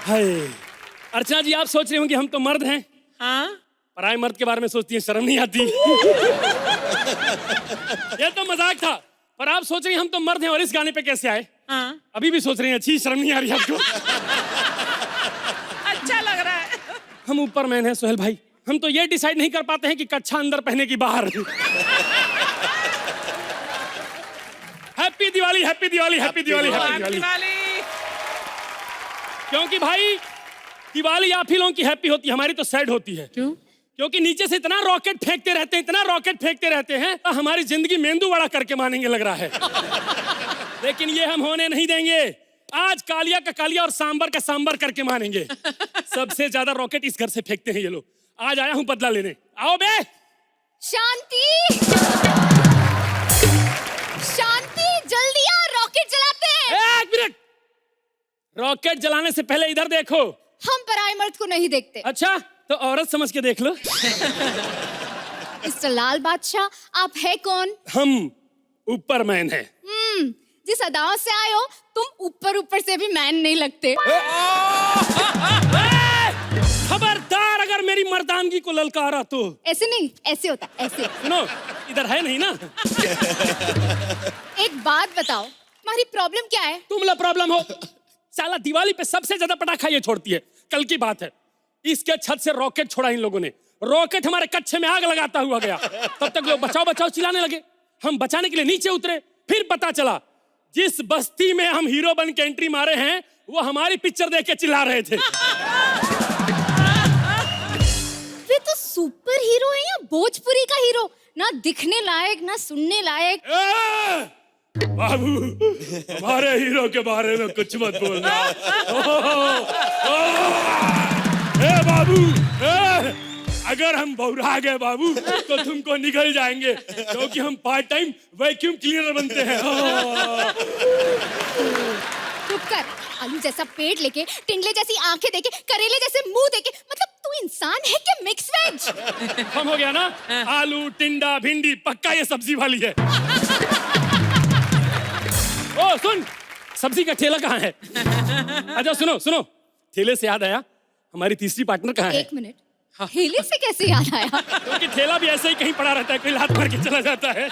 हाय अर्चना जी, आप सोच रहे होंगे हम तो मर्द हैं। हाँ? पराए मर्द के बारे में सोचती हैं, शर्म नहीं आती? ये तो मजाक था, पर आप सोच रही हैं हम तो मर्द हैं और इस गाने पे कैसे आए? हाँ? अभी भी सोच रही हैं, अच्छी शर्म नहीं आ रही आपको? अच्छा लग रहा है। हम ऊपर मैन हैं सोहेल भाई, हम तो ये डिसाइड नहीं कर पाते हैं कि कच्छा अंदर पहने की बाहर। Happy Diwali, happy Diwali, happy Diwali, happy Diwali. क्योंकि भाई दिवाली आप ही लोगों की हैप्पी होती है, हमारी तो सैड होती है। क्यों? क्योंकि नीचे से इतना रॉकेट फेंकते रहते हैं, इतना रॉकेट फेंकते रहते हैं, तो हमारी जिंदगी मेंदू वड़ा करके मानेंगे लग रहा है। लेकिन ये हम होने नहीं देंगे। आज कालिया का कालिया और सांबर का सांबर करके मानेंगे। सबसे ज्यादा रॉकेट इस घर से फेंकते हैं ये लोग। आज आया हूं बदला लेने। आओ बे। शांति, शांति, जल्दी आ, रॉकेट जलाते हैं। एक मिनट, रॉकेट जलाने से पहले इधर देखो। हम पराए मर्द को नहीं देखते। अच्छा, तो औरत समझ के देख लो। मिस्टर लाल बादशाह, आप है कौन? हम ऊपर मैन हैं। जिस अदाओं से आए हो तुम ऊपर ऊपर से भी मैन नहीं लगते। खबरदार, अगर मेरी मर्दानगी को ललकारा तो। ऐसे नहीं, ऐसे होता, ऐसे। सुनो, इधर है नहीं ना। एक बात बताओ, तुम्हारी प्रॉब्लम क्या है? तुम ला प्रॉब्लम हो। साला दिवाली पे सबसे ज्यादा पटाखा ये छोड़ती है। कल की बात है, इसके छत से रॉकेट छोड़ा इन लोगों ने। रॉकेट हमारे कच्छे में आग लगाता हुआ गया। तब तक लोग बचाओ बचाओ चिल्लाने लगे। हम बचाने के लिए नीचे उतरे, फिर पता चला जिस बस्ती में हम हीरो बन के एंट्री मारे हैं वो हमारी पिक्चर देख के चिल्ला रहे थे। वे तो सुपर हीरो है या भोजपुरी का हीरो? ना दिखने लायक ना सुनने लायक। बाबू, हमारे हीरो के बारे में कुछ मत बोलना। ए बाबू, अगर हम बौरा गए बाबू तो तुमको निकल जाएंगे, क्योंकि हम पार्ट टाइम वैक्यूम क्लीनर बनते हैं। चुप कर। आलू जैसा पेट लेके, टिंडले जैसी आंखें देके, करेले जैसे मुंह देके, मतलब तू इंसान है क्या मिक्स वेज? हम हो गया ना, आलू टिंडा भिंडी पक्का ये सब्जी वाली है। ओ सुन, सब्जी का ठेला कहाँ है? अच्छा सुनो सुनो, ठेले से याद आया, हमारी तीसरी पार्टनर कहाँ है? एक मिनट, ठेले से कैसे याद आया? क्योंकि ठेला भी ऐसे ही कहीं पड़ा रहता है, कोई लात मार के चला जाता है।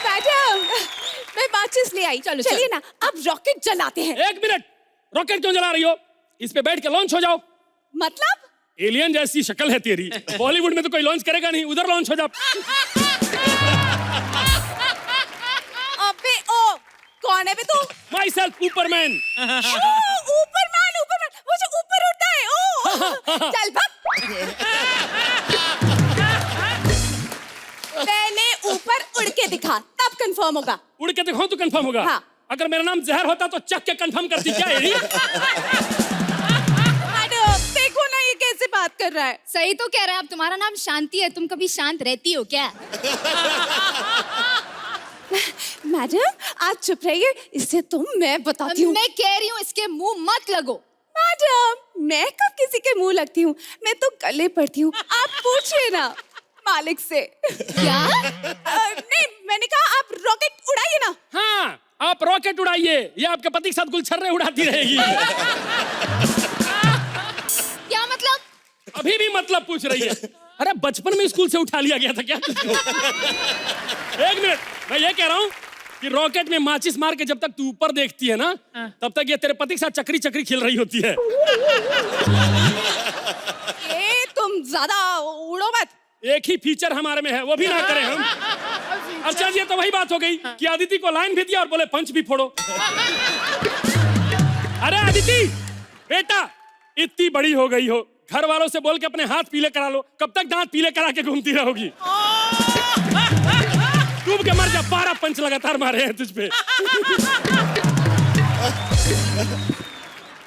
मैडम, मैं माचिस ले आई। चलो चलिए ना, अब रॉकेट जलाते हैं। एक मिनट, रॉकेट क्यों जला रही हो? इस पे बैठ के लॉन्च हो जाओ। मतलब? एलियन जैसी शक्ल है तेरी, बॉलीवुड में तो कोई लॉन्च करेगा नहीं, उधर लॉन्च हो जा। अबे ओ, कौन है बे तू? My self ऊपरमैन। ऊपरमैन, ऊपरमैन, वो जो ऊपर उड़ता है। ओ, चल भाग। पहले ऊपर उड़ के दिखा, तब कंफर्म होगा। उड़ के दिखाऊं तो कंफर्म होगा? हाँ। अगर मेरा नाम जहर होता तो चक के कंफर्म करती क्या? मैडम देखो ना, ये कैसे बात कर रहा है। सही तो कह रहा है। अब तुम्हारा नाम शांति है, तुम कभी शांत रहती हो क्या? मैडम आप चुप रहिए, इससे मैं बताती हूँ। मैं कह रही हूँ इसके मुंह मत लगो। मैडम मैं कब किसी के मुंह लगती हूँ, मैं तो गले पड़ती हूँ। आप पूछिए ना मालिक से। क्या? नहीं, मैंने कहा आप रॉकेट उड़ाइए ना। हाँ, आप रॉकेट उड़ाइए, ये आपके पति के साथ गुलछर्रे उड़ाती रहेगी। क्या मतलब? अभी भी मतलब पूछ रही है? अरे बचपन में स्कूल से उठा लिया गया था क्या तुझको? एक मिनट, मैं ये कह रहा हूँ कि रॉकेट में माचिस मार के जब तक तू ऊपर देखती है ना, तब तक ये तेरे पति के साथ चक्री चक्री खेल रही होती है। ये तुम ज्यादा उड़ो मत। एक ही फीचर हमारे में है, वो भी ना करें हम। अच्छा जी, तो वही बात हो गई कि अदिति को लाइन भी दिया और बोले पंच भी फोड़ो। अरे अदिति बेटा, इतनी बड़ी हो गई हो, घर वालों से बोल के अपने हाथ पीले करा लो। कब तक दांत पीले करा के घूमती रहोगी? डूब के मर जा, 12 पंच लगातार मारे हैं तुझ पे।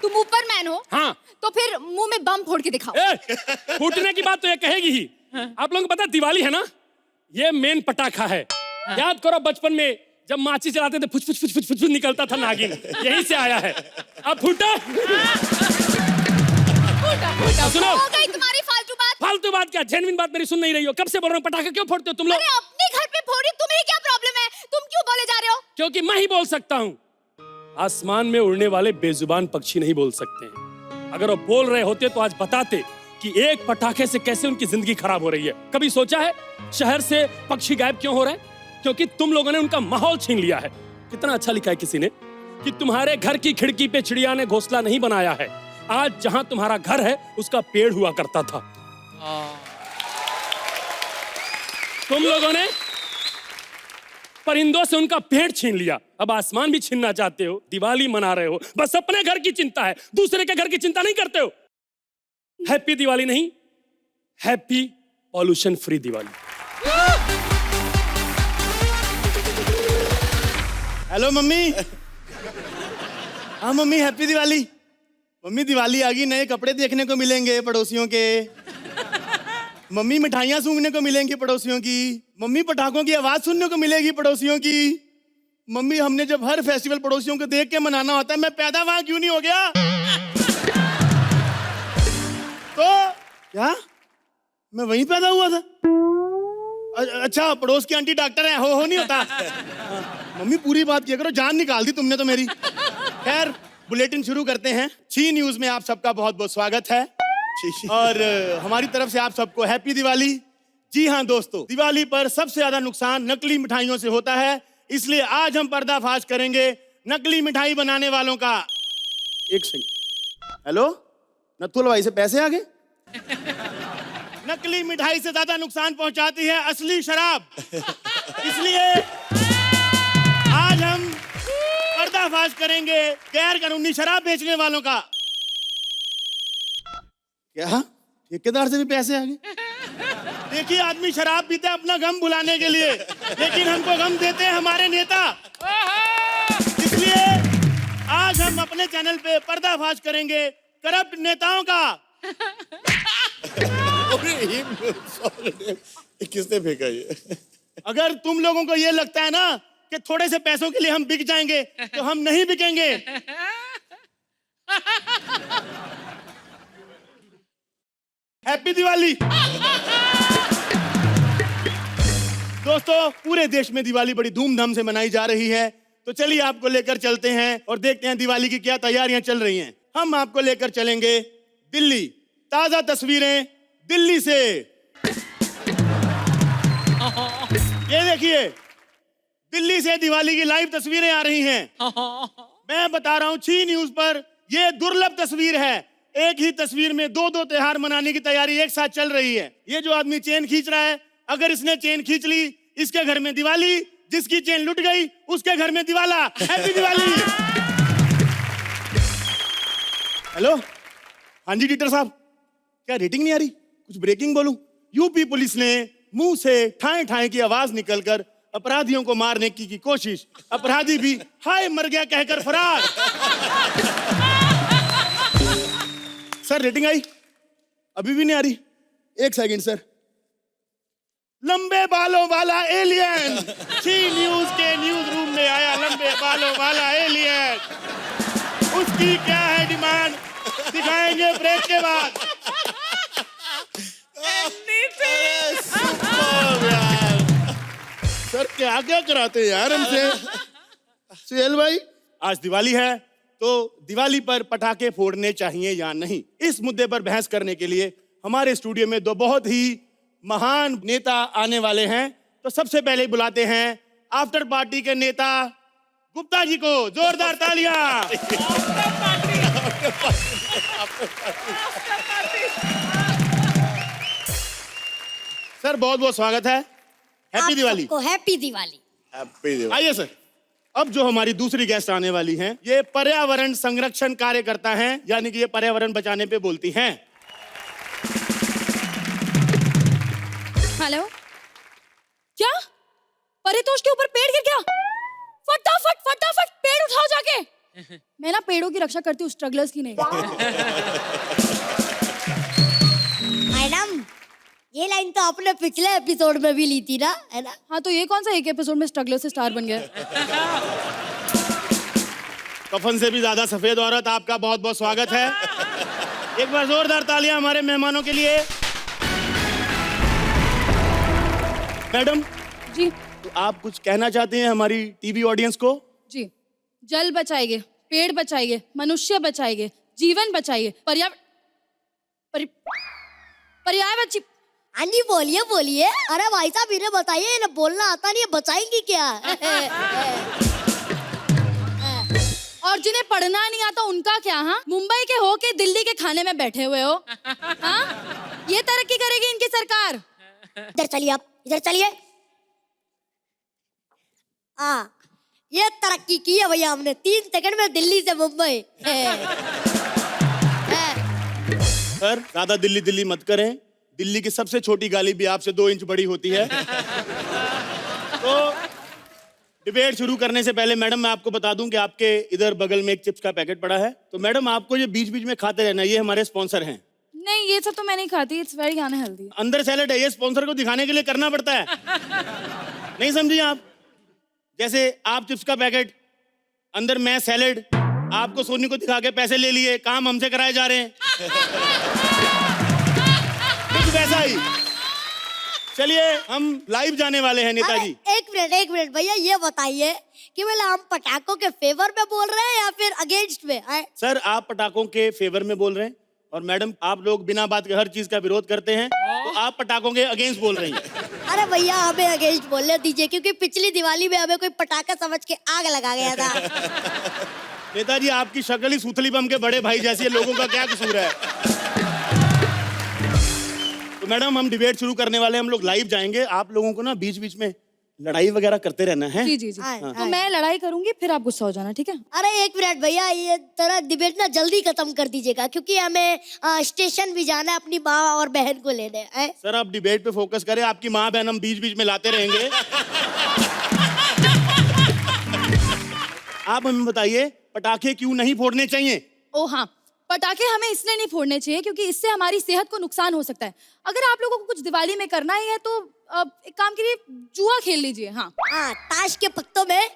तुम ऊपर मैन हो? हाँ। तो फिर मुंह में बम फोड़ के दिखाओ। फूटने की बात तो ये कहेगी ही। आप लोगों को पता है दिवाली है ना, ये मेन पटाखा है। याद करो बचपन में जब माचिस जलाते थे, फुच फुच फुच फुच फुच निकलता था नागिन, यहीं से आया है। अब फूटो। सुनो, हो गई तुम्हारी फालतू बात। फालतू फालतू बात क्या, जेन्युइन बात मेरी सुन नहीं रही हो? कब से बोल रहा हूँ पटाखे क्यों फोड़ते हो तुम लोग? अरे अपने घर पे फोड़ी, तुम्हें क्या प्रॉब्लम है? तुम क्यों बोले जा रहे हो? क्योंकि मैं ही बोल सकता हूँ। आसमान में उड़ने वाले बेजुबान पक्षी नहीं बोल सकते हैं। अगर वो बोल रहे होते तो आज बताते कि एक पटाखे से कैसे उनकी जिंदगी खराब हो रही है। कभी सोचा है शहर से पक्षी गायब क्यों हो रहे हैं? क्योंकि तुम लोगों ने उनका माहौल छीन लिया है। कितना अच्छा लिखा है किसी ने कि तुम्हारे घर की खिड़की पे चिड़िया ने घोंसला नहीं बनाया है, आज जहां तुम्हारा घर है उसका पेड़ हुआ करता था। तुम लोगों ने परिंदों से उनका पेड़ छीन लिया, अब आसमान भी छीनना चाहते हो। दिवाली मना रहे हो, बस अपने घर की चिंता है, दूसरे के घर की चिंता नहीं करते हो। हैप्पी दिवाली नहीं, happy pollution free Diwali. Hello mummy. हाँ mummy, happy Diwali. Mummy Diwali आ गई, नए कपड़े देखने को मिलेंगे पड़ोसियों के। मम्मी मिठाइयाँ सूंघने को मिलेंगी पड़ोसियों की। मम्मी पटाखों की आवाज सुनने को मिलेगी पड़ोसियों की। मम्मी हमने जब हर फेस्टिवल पड़ोसियों को देख के मनाना होता है, मैं पैदा वहां क्यों नहीं हो गया? तो क्या मैं वहीं पैदा हुआ था? अच्छा, पड़ोस की आंटी डॉक्टर है, हो नहीं होता। मम्मी पूरी बात किया करो, जान निकाल दी तुमने तो मेरी। खैर बुलेटिन शुरू करते हैं। छी न्यूज में आप सबका बहुत बहुत स्वागत है और हमारी तरफ से आप सबको हैप्पी दिवाली। जी हाँ दोस्तों, दिवाली पर सबसे ज्यादा नुकसान नकली मिठाइयों से होता है, इसलिए आज हम पर्दाफाश करेंगे नकली मिठाई बनाने वालों का। एक सेकंड, हेलो नथुल भाई से पैसे आ गए? नकली मिठाई से ज्यादा नुकसान पहुंचाती है असली शराब, इसलिए आज हम पर्दाफाश करेंगे गैर कानूनी शराब बेचने वालों का। क्या ठेकेदार से भी पैसे आ गए? देखिए आदमी शराब पीते हैं अपना गम भुलाने के लिए, लेकिन हमको गम देते हैं हमारे नेता। इसलिए आज हम अपने चैनल पे पर्दाफाश करेंगे करप्ट नेताओं का। किसने फेंका ये? अगर तुम लोगों को ये लगता है ना कि थोड़े से पैसों के लिए हम बिक जाएंगे, तो हम नहीं बिकेंगे। हैप्पी दिवाली। दोस्तों पूरे देश में दिवाली बड़ी धूमधाम से मनाई जा रही है, तो चलिए आपको लेकर चलते हैं और देखते हैं दिवाली की क्या तैयारियां चल रही हैं। हम आपको लेकर चलेंगे दिल्ली। ताजा तस्वीरें दिल्ली से। ये देखिए, दिल्ली से दिवाली की लाइव तस्वीरें आ रही हैं। मैं बता रहा हूं छी न्यूज पर, ये दुर्लभ तस्वीर है। एक ही तस्वीर में दो दो त्योहार मनाने की तैयारी एक साथ चल रही है। ये जो आदमी चेन खींच रहा है, अगर इसने चेन खींच ली, इसके घर में दिवाली। जिसकी चेन लुट गई, उसके घर में दिवाला। हैप्पी दिवाली। हेलो, हाँ जी एडिटर साहब, क्या रेटिंग नहीं आ रही? कुछ ब्रेकिंग बोलूं? यूपी पुलिस ने मुंह से ठाए ठाए की आवाज निकलकर अपराधियों को मारने की कोशिश। अपराधी भी हाय मर गया कहकर फरार। सर रेटिंग आई? अभी भी नहीं आ रही। एक सेकंड सर। लंबे बालों वाला एलियन छी न्यूज के न्यूज रूम में आया। लंबे बालों वाला एलियन, उसकी क्या है डिमांड, दिखाएंगे ब्रेक के बाद। सर क्या क्या कराते हैं यार हमसे? सुहेल भाई, आज दिवाली है तो दिवाली पर पटाखे फोड़ने चाहिए या नहीं, इस मुद्दे पर बहस करने के लिए हमारे स्टूडियो में दो बहुत ही महान नेता आने वाले हैं। तो सबसे पहले बुलाते हैं आफ्टर पार्टी के नेता गुप्ता जी को। जोरदार तालियां। सर बहुत बहुत स्वागत है। Happy Diwali. Happy Diwali. Happy Diwali. आइए सर। अब जो हमारी दूसरी गेस्ट आने वाली हैं, ये पर्यावरण संरक्षण कार्यकर्ता हैं, यानी कि ये पर्यावरण बचाने पे बोलती हैं। हेलो, क्या परितोष के ऊपर पेड़ गिर गया? फटाफट फटाफट पेड़ उठाओ जाके। मैं ना पेड़ों की रक्षा करती हूँ, स्ट्रगलर्स की नहीं। मैडम, ये लाइन तो आपने पिछले एपिसोड में भी ली थी ना, है ना? हाँ, तो ये कौन सा एक एपिसोड में स्ट्रगलर से स्टार बन गया? कफन से भी ज्यादा सफेद औरत, आपका बहुत बहुत स्वागत है। एक बार जोरदार तालियां हमारे मेहमानों के लिए। मैडम, जी तो आप कुछ कहना चाहते हैं हमारी टीवी ऑडियंस को? जी, जल बचाइए, पेड़ बचाइए, मनुष्य बचाइए, जीवन बचाइए, पर्यावरण हाँ जी, बोलिए बोलिए। अरे भाई साहब, इन्हें बताइए, इन्हें बोलना आता नहीं है, बचाएंगी क्या? और जिन्हें पढ़ना नहीं आता उनका क्या? हाँ, मुंबई के हो के दिल्ली के खाने में बैठे हुए हो। हाँ, ये तरक्की करेगी इनकी सरकार? इधर चलिए, आप इधर चलिए। हाँ, ये तरक्की की है भैया हमने, 3 सेकंड में दिल्ली से मुंबई। सर, ज्यादा दिल्ली दिल्ली मत करें। दिल्ली की सबसे छोटी गाली भी आपसे 2 इंच बड़ी होती है। तो डिबेट शुरू करने से पहले मैडम, मैं आपको बता दूं कि आपके इधर बगल में एक चिप्स का पैकेट पड़ा है। तो मैडम, आपको ये बीच बीच में खाते रहना, ये हमारे स्पॉन्सर हैं। नहीं, ये सब तो मैं नहीं खाती, इट्स वेरी अनहेल्दी। अंदर सैलेड है, ये स्पॉन्सर को दिखाने के लिए करना पड़ता है। नहीं समझी आप? जैसे आप चिप्स का पैकेट, अंदर मैं सैलेड, आपको सोनी को दिखा के पैसे ले लिए, काम हमसे कराए जा रहे हैं। कुछ वैसा ही। चलिए, हम लाइव जाने वाले हैं नेताजी। एक मिनट भैया, ये बताइए कि बोले हम पटाखों के फेवर में बोल रहे हैं या फिर अगेंस्ट में? सर, आप पटाखों के फेवर में बोल रहे हैं, और मैडम, आप लोग बिना बात के हर चीज का विरोध करते हैं, तो आप पटाखों के अगेंस्ट बोल रही हैं। अरे भैया, हमें अगेंस्ट बोलने दीजिए, क्योंकि पिछली दिवाली में हमें कोई पटाखा समझ के आग लगा गया था। नेताजी, आपकी शक्ल ही सूतली बम के बड़े भाई जैसी है, लोगों का क्या कसूर है? तो मैडम, हम डिबेट शुरू करने वाले हैं, हम लोग लाइव जाएंगे। आप लोगों को ना बीच बीच में लड़ाई वगैरह करते रहना है। जी जी जी। तो मैं लड़ाई करूंगी, फिर आप गुस्सा हो जाना, ठीक है? अरे एक मिनट भैया, ये तरह डिबेट ना जल्दी खत्म कर दीजिएगा, क्योंकि हमें स्टेशन भी जाना है अपनी माँ और बहन को लेने। सर, आप डिबेट पे फोकस करें, आपकी माँ बहन हम बीच बीच में लाते रहेंगे। आप हमें बताइए, पटाखे क्यों नहीं फोड़ने चाहिए? ओ हाँ, पटाखे हमें इसलिए नहीं फोड़ने चाहिए क्योंकि इससे हमारी सेहत को नुकसान हो सकता है। अगर आप लोगों को कुछ दिवाली में करना ही है तो एक काम करिए, जुआ खेल लीजिए। हाँ, ताश के पत्तों में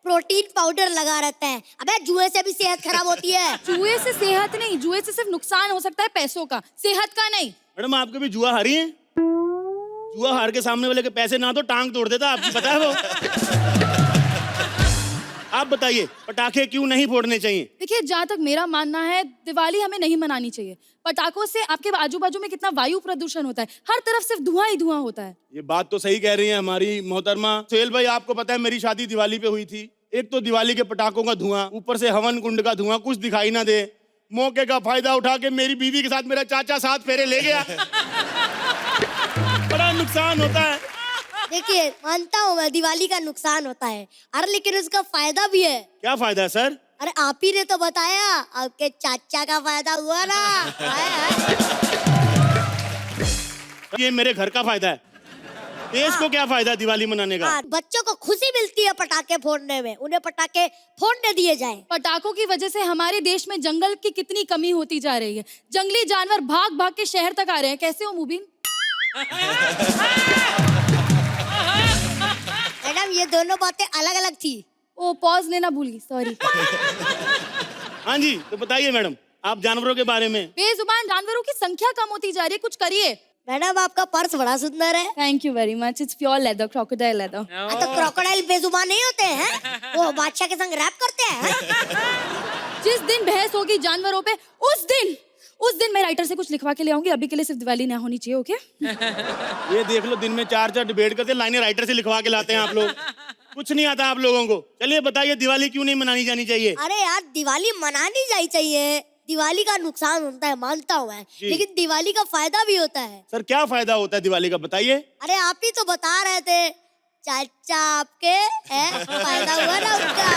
प्रोटीन पाउडर लगा रहता है। अबे, जुए से भी सेहत खराब होती है। जुए से सेहत नहीं, जुए से सिर्फ नुकसान हो सकता है पैसों का, सेहत का नहीं। मैडम, आप कभी जुआ हारी हैं? जुआ हार के सामने वाले के पैसे ना तो टांग तोड़ देता, आपको पता है वो? आप बताइए, पटाखे क्यों नहीं फोड़ने चाहिए? देखिए, जहाँ तक मेरा मानना है, दिवाली हमें नहीं मनानी चाहिए। पटाखों से आपके आजू बाजू में कितना वायु प्रदूषण होता है, हर तरफ सिर्फ धुआं ही धुआं होता है। ये बात तो सही कह रही है हमारी मोहतरमा सोहेल भाई। आपको पता है, मेरी शादी दिवाली पे हुई थी। एक तो दिवाली के पटाखों का धुआं, ऊपर से हवन कुंड का धुआं, कुछ दिखाई ना दे। मौके का फायदा उठा के मेरी बीवी के साथ मेरा चाचा 7 फेरे ले गया। बड़ा नुकसान होता है। देखिए, मानता हूँ मैं, दिवाली का नुकसान होता है, अरे लेकिन उसका फायदा भी है। क्या फायदा है सर? अरे आप ही ने तो बताया, आपके चाचा का फायदा हुआ ना। ये मेरे घर का फायदा है। देश को क्या फायदा दिवाली मनाने का? बच्चों को खुशी मिलती है पटाखे फोड़ने में, उन्हें पटाखे फोड़ने दिए जाएं। पटाखों की वजह से हमारे देश में जंगल की कितनी कमी होती जा रही है। जंगली जानवर भाग भाग के शहर तक आ रहे हैं। कैसे हो मुबीन? मैडम, ये दोनों बातें अलग अलग थी। ओ, पॉज लेना भूल गई, सॉरी। हाँ जी, तो बताइए मैडम, आप जानवरों के बारे में। बेजुबान जानवरों की संख्या कम होती जा रही है, कुछ करिए। मैडम, आपका पर्स बड़ा सुंदर है। Thank you very much, it's pure leather, crocodile leather. तो क्रोकोडाइल बेजुबान नहीं होते हैं, वो बादशाह के संग रैप करते हैं। जिस दिन बहस होगी जानवरों पे, उस दिन मैं राइटर से कुछ लिखवा के ले आऊंगी। अभी के लिए सिर्फ दिवाली ना होनी चाहिए, ओके? ये देख लो, दिन में 4 डिबेट करते, लाइनें राइटर से लिखवा के लाते हैं आप लोग। कुछ नहीं आता आप लोगों को। चलिए बताइए, दिवाली क्यों नहीं मनानी जानी चाहिए? अरे यार, दिवाली मनानी जानी चाहिए। दिवाली का नुकसान होता है, मानता हूँ मैं, लेकिन दिवाली का फायदा भी होता है। सर, क्या फायदा होता है दिवाली का, बताइए। अरे आप ही तो बता रहे थे, चाचा आपके फायदा हुआ ना उनका।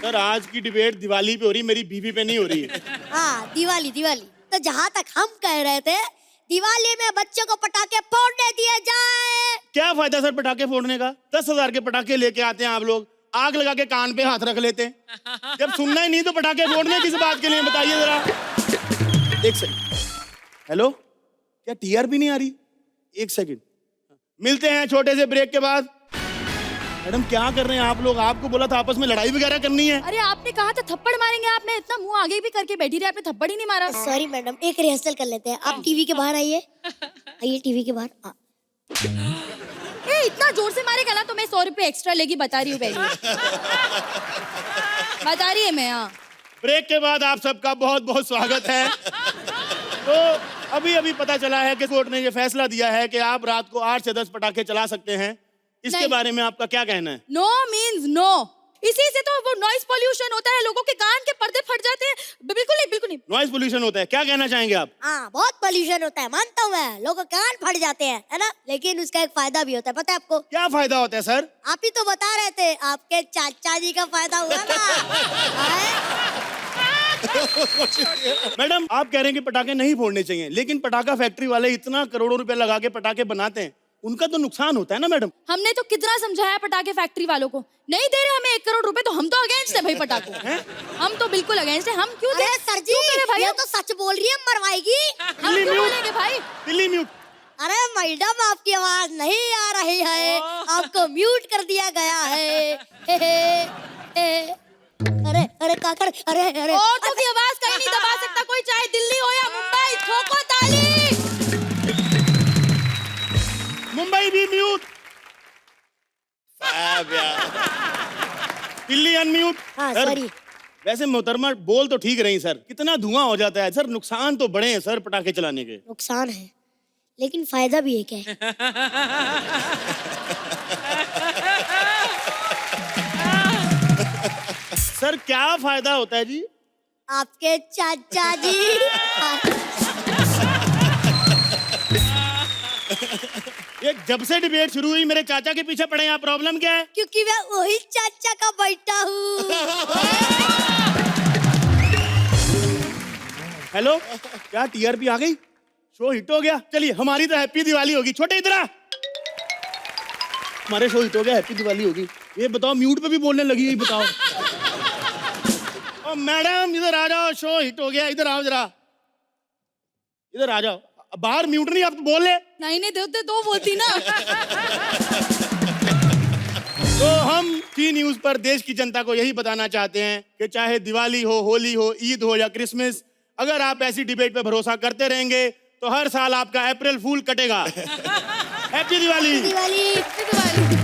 सर, आज की डिबेट दिवाली पे हो रही, मेरी बीवी पे नहीं हो रही है। हाँ, दिवाली। तो जहाँ तक हम कह रहे थे, दिवाली में बच्चों को पटाखे फोड़ने दिए जाए। क्या फायदा सर पटाखे फोड़ने का? 10,000 के पटाखे लेके आते हैं आप लोग, आग लगा के कान पे हाथ रख लेते हैं। जब सुनना ही नहीं तो पटाखे फोड़ने किस बात के लिए, बताइए जरा। एक सेकंड, हेलो, क्या टीआर भी नहीं आ रही? एक सेकंड, मिलते हैं छोटे से ब्रेक के बाद। मैडम, क्या कर रहे हैं आप लोग? आपको बोला था आपस में लड़ाई वगैरह करनी है। अरे आपने कहा था थप्पड़ मारेंगे आप, मैं इतना मुंह आगे भी करके बैठी रही, आपने थप्पड़ ही नहीं मारा। सॉरी मैडम, एक रिहर्सल कर लेते हैं। आप टीवी के बाहर आइए, टीवी के बाहर। ए, इतना जोर से मारेगा ना तो मैं 100 रुपए एक्स्ट्रा लेगी, बता रही हूँ पहले। बता रही है मैं, हाँ। ब्रेक के बाद आप सबका बहुत बहुत स्वागत है। तो अभी अभी पता चला है कि कोर्ट ने ये फैसला दिया है कि आप रात को 8 से 10 पटाखे चला सकते हैं। इसके नहीं। बारे में आपका क्या कहना है? No means no. इसी से तो वो नॉइस पोल्यूशन होता है, लोगों के कान के पर्दे फट जाते हैं। बिल्कुल नहीं, बिल्कुल नहीं। नॉइज पोल्यूशन होता है, क्या कहना चाहेंगे आप? हाँ, बहुत पोल्यूशन होता है, मानता हूँ मैं, लोगों के कान फट जाते हैं, है ना? लेकिन उसका एक फायदा भी होता है, पता है आपको? क्या फायदा होता है सर? आप ही तो बता रहे थे, आपके चाचा जी का फायदा हुआ ना। मैडम, आप कह रहे हैं कि पटाखे नहीं फोड़ने चाहिए, लेकिन पटाखा फैक्ट्री वाले इतना करोड़ों रुपए लगा के पटाखे बनाते हैं, उनका तो नुकसान होता है ना मैडम? हमने तो कितना समझाया पटाखे फैक्ट्री वालों को, नहीं दे रहे हमें 1 करोड़ रुपए, तो हम तो अगेंस्ट है भाई पटाखों। हम तो बिल्कुल अगेंस्ट है। हम क्यों दे? अरे सर जी, क्यों करे भाई? ये तो सच बोल रही है, मरवाएगी। हम क्यों बोलेंगे भाई? दिल्ली म्यूट। अरे मैडम, आपकी आवाज नहीं आ रही है, आपको म्यूट कर दिया गया है। हे हे। अरे अरे काकर, अरे अरे। औरतों की आवाज कहीं नहीं दबा सकता कोई, चाहे दिल्ली हो या मुंबई। ठोको ताली। मुंबई भी म्यूट। दिल्ली अनम्यूट। हाँ, सर, सॉरी। वैसे मोहतरमा बोल तो ठीक रही सर, कितना धुआं हो जाता है सर, नुकसान तो बड़े हैं सर पटाखे चलाने के। नुकसान है, लेकिन फायदा भी एक है। सर क्या फायदा होता है जी? आपके चाचा जी। ये जब से डिबेट शुरू हुई मेरे चाचा के पीछे पड़े हैं आप, प्रॉब्लम क्या है? क्योंकि मैं वही चाचा का बेटा हूँ। हेलो, क्या टीआरपी आ गई? शो हिट हो गया? चलिए, हमारी तो हैप्पी दिवाली होगी। छोटे इधर आ। हमारे शो हिट हो गया, हैप्पी दिवाली होगी। ये बताओ, म्यूट पे भी बोलने लगी, ये बताओ। ओ मैडम, इधर आ जाओ, शो हिट हो गया, इधर आओ जरा, इधर आ जाओ। बाहर म्यूट नहीं, आप तो बोल ले। नहीं देते तो बोलती ना। तो हम टी न्यूज पर देश की जनता को यही बताना चाहते हैं कि चाहे दिवाली हो, होली हो, ईद हो या क्रिसमस, अगर आप ऐसी डिबेट पे भरोसा करते रहेंगे तो हर साल आपका अप्रैल फूल कटेगा। हैप्पी दिवाली। दिवाली। दिवाली।